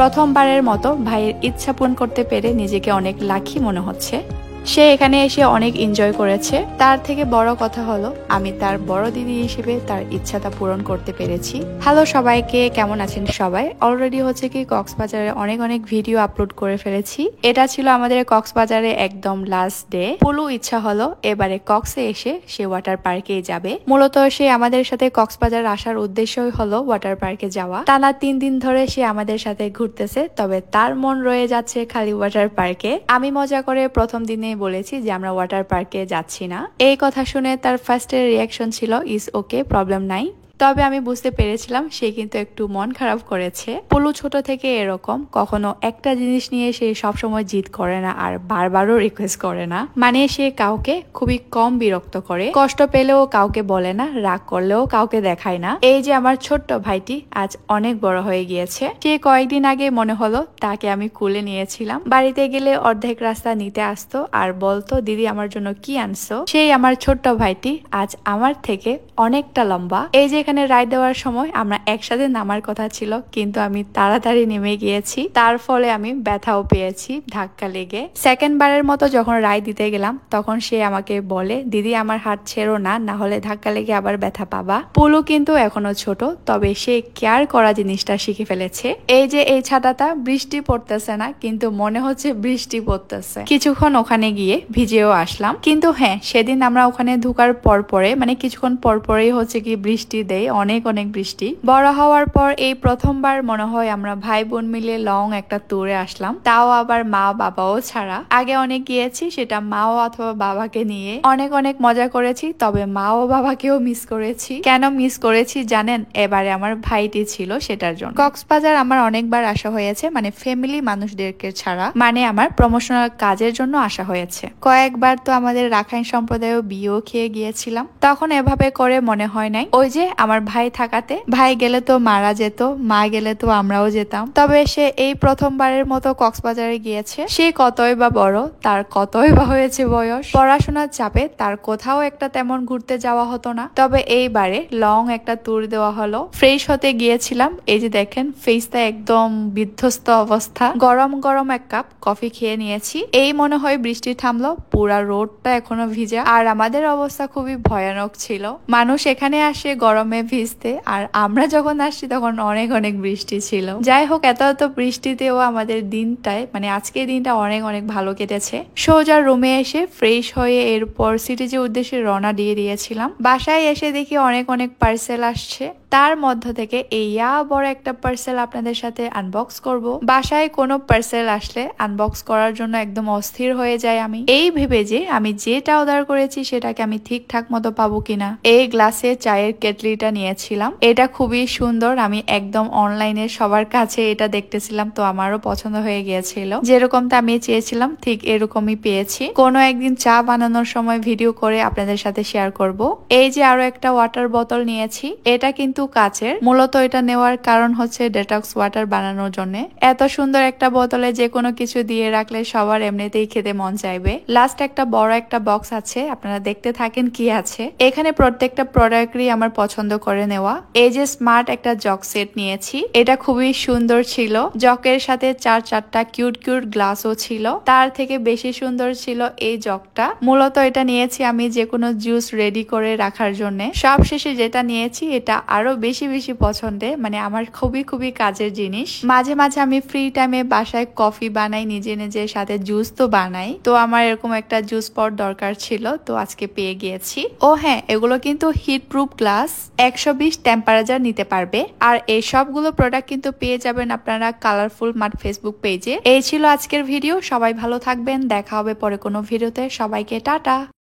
প্রথমবারের মতো ভাইয়ের ইচ্ছা পূরণ করতে পেরে নিজেকে অনেক লাকি মনে হচ্ছে। সে এখানে এসে অনেক এনজয় করেছে। তার থেকে বড় কথা হলো আমি তার বড় দিদি হিসেবে তার ইচ্ছাটা পূরণ করতে পেরেছি। হ্যালো সবাইকে, কেমন আছেন সবাই? অলরেডি হচ্ছে কি কক্সবাজারে অনেক অনেক ভিডিও আপলোড করে ফেলেছি। এটা ছিল আমাদের কক্সবাজারে একদম লাস্ট ডে। পুলু ইচ্ছা হলো এবারে কক্সে এসে সে ওয়াটার পার্কেই যাবে। মূলত সে আমাদের সাথে কক্সবাজার আসার উদ্দেশ্যই হলো ওয়াটার পার্কে যাওয়া। টানা 3 দিন ধরে সে আমাদের সাথে ঘুরতেছে, তবে তার মন রয়ে যাচ্ছে খালি ওয়াটার পার্কে। আমি মজা করে প্রথম দিনে বলেছি যে আমরা ওয়াটার পার্কে যাচ্ছি না। এই কথা শুনে তার ফার্স্টের রিয়াকশন ছিল ইজ ওকে, প্রবলেম নাই। তবে আমি বুঝতে পেরেছিলাম সে কিন্তু একটু মন খারাপ করেছে। পুলু ছোট থেকে এরকম, কখনো একটা জিনিস নিয়ে সে সবসময় জিদ করে না আর বারবারও রিকোয়েস্ট করে না। মানে সে কাউকে খুবই কম বিরক্ত করে, কষ্ট পেলেও কাউকে বলে না, রাগ করলেও কাউকে দেখায় না। এই যে আমার ছোট্ট ভাইটি আজ অনেক বড় হয়ে গিয়েছে। সে কয়েকদিন আগে মনে হলো তাকে আমি কুলে নিয়েছিলাম। বাড়িতে গেলে অর্ধেক রাস্তা নিতে আসতো আর বলতো দিদি আমার জন্য কি আনছো। সেই আমার ছোট্ট ভাইটি আজ আমার থেকে অনেকটা লম্বা। এই যে এখানে রাইড দেওয়ার সময় আমরা একসাথে নামার কথা ছিল, কিন্তু আমি তাড়াতাড়ি নেমে গিয়েছি। তার ফলে আমি ব্যথাও পেয়েছি ধাক্কা লেগে। সেকেন্ড বারের মতো যখন রাইড দিতে গেলাম তখন সে আমাকে বলে দিদি আমার হাত ছেড়ো না, না হলে ধাক্কা লেগে আবার ব্যথা পাবা। পুলু কিন্তু এখনো ছোট, তবে সে কেয়ার করা জিনিসটা শিখে ফেলেছে। এই যে এই ছাতাটা বৃষ্টি পড়তেছে না, কিন্তু মনে হচ্ছে বৃষ্টি পড়তেছে। কিছুক্ষণ ওখানে গিয়ে ভিজেও আসলাম। কিন্তু হ্যাঁ, সেদিন আমরা ওখানে ঢুকার পরে মানে কিছুক্ষণ পরেই হচ্ছে কি বৃষ্টি দেয়, অনেক অনেক বৃষ্টি। বড় হওয়ার পর এই প্রথমবার মনে হয় আমরা ভাই বোন মিলে লং একটা ট্যুরে আসলাম, তাও আবার মা বাবাও ছাড়া। আগে অনেক গিয়েছি, সেটা মাও অথবা বাবাকে নিয়ে অনেক অনেক মজা করেছি, তবে মা ও বাবাকেও মিস করেছি। কেন মিস করেছি জানেন? এবারে আমার ভাইটি ছিল সেটার জন্য। কক্সবাজার আমার অনেকবার আসা হয়েছে, মানে ফ্যামিলি মানুষদেরকে ছাড়া, মানে আমার প্রমোশনাল কাজের জন্য আসা হয়েছে। কয়েকবার তো আমাদের রাখাইন সম্প্রদায়ও বিয়েও খেয়ে গিয়েছিলাম, তখন এভাবে করে মনে হয় নাই। ওই যে আমার ভাই থাকাতে, ভাই গেলে তো মারা যেত, মা গেলে তো আমরাও যেতাম। তবে সে এই প্রথমবারের মতো কক্সবাজারে গিয়েছে। সে কতই বা বড়, তার কতই বা হয়েছে বয়স। পড়াশোনার চাপে তার কোথাও একটা তেমন ঘুরতে যাওয়া হতো না, তবে এইবারে লং একটা ট্যুর দেওয়া হলো। ফ্রেশ হতে গিয়েছিলাম, এই যে দেখেন ফেসটা একদম বিধ্বস্ত অবস্থা। গরম গরম এক কাপ কফি খেয়ে নিয়েছি। এই মনে হয় বৃষ্টি থামলো, পুরা রোডটা এখনো ভিজা আর আমাদের অবস্থা খুবই ভয়ানক ছিল। মানুষ এখানে আসে গরমে ভিজতে, আর আমরা যখন আসছি তখন অনেক অনেক বৃষ্টি ছিল। যাই হোক, এত বৃষ্টিতেও আমাদের দিনটায় মানে আজকের দিনটা অনেক অনেক ভালো কেটেছে। সোজা রুমে এসে ফ্রেশ হয়ে এরপর সিটিজের উদ্দেশ্যে রওনা দিয়ে দিয়েছিলাম। বাসায় এসে দেখি অনেক অনেক পার্সেল আসছে। তার মধ্য থেকে এই বড় একটা পার্সেল আপনাদের সাথে আনবক্স করব। বাসায় কোনো পার্সেল আসলে আনবক্স করার জন্য একদম অস্থির হয়ে যায় আমি, এই ভেবে যে আমি যেটা অর্ডার করেছি সেটাকে আমি ঠিকঠাক মতো পাবো কিনা। এই গ্লাসে চায়ের কেটলিটা নিয়েছিলাম, এটা খুবই সুন্দর। আমি একদম অনলাইনে সবার কাছে এটা দেখতেছিলাম, তো আমারও পছন্দ হয়ে গিয়েছিল। যেরকমটা আমি চেয়েছিলাম ঠিক এরকমই পেয়েছি। কোনো একদিন চা বানানোর সময় ভিডিও করে আপনাদের সাথে শেয়ার করব। এই যে আরো একটা ওয়াটার বোতল নিয়েছি, এটা কিন্তু কাচের। মূলত এটা নেওয়ার কারণ হচ্ছে ডেটক্স ওয়াটার বানানোর জন্য। এত সুন্দর একটা বোতলে যে কোনো কিছু দিয়ে রাখলে সবার এমনিতেই খেতে মন চাইবে। লাস্ট একটা বড় একটা বক্স আছে, আপনারা দেখতে থাকেন কি আছে। এখানে প্রত্যেকটা প্রোডাক্টই আমার পছন্দ করে নেওয়া। এই যে স্মার্ট একটা জগ সেট নিয়েছি, এটা খুবই সুন্দর ছিল। জকের সাথে 4-4টা কিউট কিউট গ্লাসও ছিল। তার থেকে বেশি সুন্দর ছিল এই জগটা। মূলত এটা নিয়েছি আমি যে কোনো জুস রেডি করে রাখার জন্য। সবশেষে যেটা নিয়েছি এটা আরো বেশি বেশি পছন্দের, মানে আমার খুবই খুবই কাজের জিনিস। মাঝে মাঝে আমি ফ্রি টাইমে বাসায় কফি বানাই নিজে নিজে, সাথে জুস তো বানাই। তো আমার এরকম একটা জুস পট দরকার ছিল, তো আজকে পেয়ে গিয়েছি। ও হ্যাঁ, এগুলো কিন্তু হিট প্রুফ গ্লাস, 120 টেম্পারেচার নিতে পারবে। আর এই সবগুলো প্রোডাক্ট কিন্তু পেয়ে যাবেন আপনারা কালারফুল মার্ট ফেসবুক পেজে। এই ছিল আজকের ভিডিও। সবাই ভালো থাকবেন, দেখা হবে পরে কোনো ভিডিওতে। সবাইকে টাটা।